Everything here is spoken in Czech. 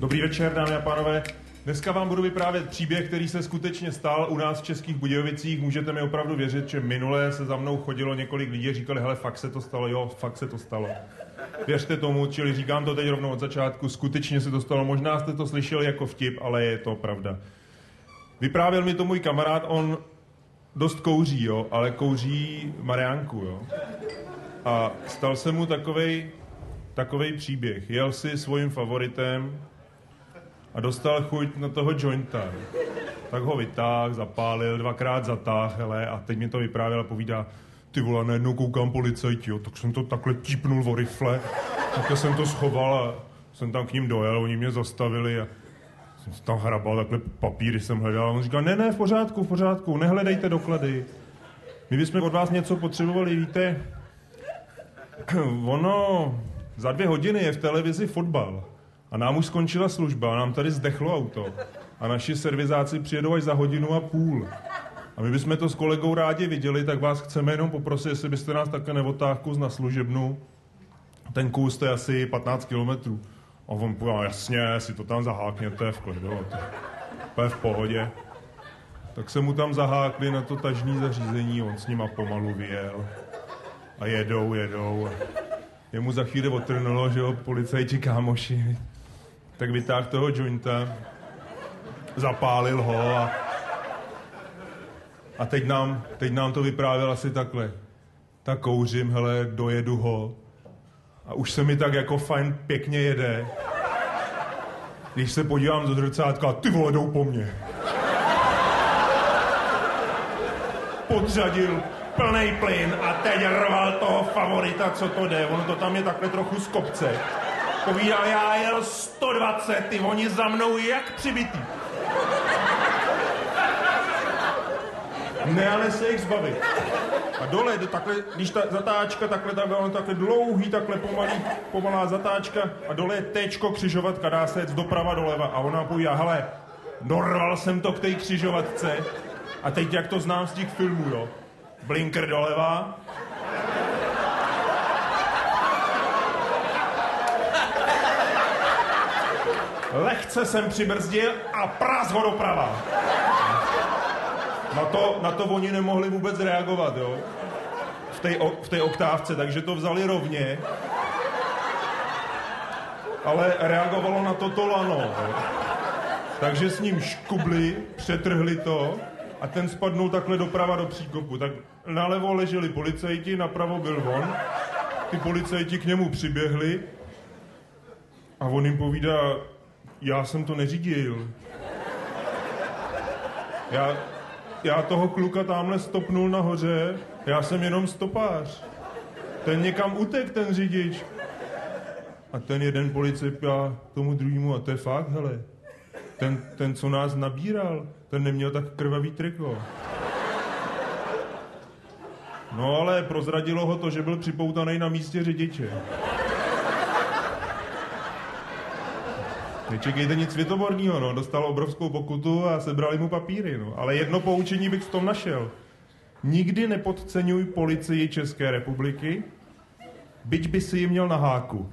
Dobrý večer, dámy a pánové. Dneska vám budu vyprávět příběh, který se skutečně stal u nás v Českých Budějovicích. Můžete mi opravdu věřit, že minule se za mnou chodilo několik lidí a říkali, hele, fakt se to stalo, jo, fakt se to stalo. Věřte tomu, čili říkám to teď rovnou od začátku, skutečně se to stalo. Možná jste to slyšeli jako vtip, ale je to pravda. Vyprávěl mi to můj kamarád, on dost kouří, jo, ale kouří mariánku, jo. A stal se mu takovej příběh. Jel si svým favoritem a dostal chuť na toho jointa. Tak ho vytáhl, zapálil, dvakrát zatáhl, hele, a teď mi to vyprávěl a povídá, ty vole, najednou koukám policajti, jo, tak jsem to takhle típnul o rifle, tak jsem to schoval a jsem tam k ním dojel, oni mě zastavili a jsem si tam hrabal takhle papíry jsem hledal a on říkal, ne, v pořádku, nehledejte doklady. My bychom od vás něco potřebovali, víte, ono za 2 hodiny je v televizi fotbal a nám už skončila služba, a nám tady zdechlo auto a naši servizáci přijedou až za 1,5 hodiny. A my bychom to s kolegou rádi viděli, tak vás chceme jenom poprosit, jestli byste nás také neodtáhl kus na služebnu. Ten kus to je asi 15 kilometrů. A on povedal, jasně, si to tam zahákněte v klidu, to je v pohodě. Tak se mu tam zahákli na to tažní zařízení, on s nima pomalu vyjel. A jedou. Jemu za chvíli otrnulo, že jo, policajti kámoši. Tak vytáhl toho jointa, zapálil ho a teď nám to vyprávěl asi takhle. Tak kouřím, hele, dojedu ho a už se mi tak jako fajn pěkně jede. Když se podívám do zrcátka, ty vole, jdou po mně. Podřadil plnej plyn a teď rval toho favorita, co to jde. Ono to tam je takhle trochu z kopce. Povídal, já jel 120, ty oni za mnou jak přibitý. Ne, ale se jich zbavit. A dole, takhle, když ta zatáčka, takhle dlouhý, takhle pomalá zatáčka a dole je téčko křižovatka, dá se jít doprava doleva. A ona povídá, hele, dorval jsem to k té křižovatce a teď jak to znám z těch filmů, jo. Blinker doleva. Lehce jsem přibrzdil a prás ho doprava. Na to oni nemohli vůbec reagovat, jo. V té oktávce, takže to vzali rovně. Ale reagovalo na to lano, jo. Takže s ním škubli, přetrhli to a ten spadnul takhle doprava do příkopu. Tak nalevo leželi policajti, napravo byl on. Ty policajti k němu přiběhli a on jim povídá, já jsem to neřídil. Já toho kluka tamhle stopnul nahoře, já jsem jenom stopář. Ten někam utek, ten řidič. A ten jeden policajt tomu druhému, a to je fakt, hele. Ten, co nás nabíral, ten neměl tak krvavý triko. No ale prozradilo ho to, že byl připoutaný na místě řidiče. Nečekejte nic světoborného, no. Dostal obrovskou pokutu a sebrali mu papíry, no. Ale jedno poučení bych v tom našel. Nikdy nepodceňuj policii České republiky, byť by si ji měl na háku.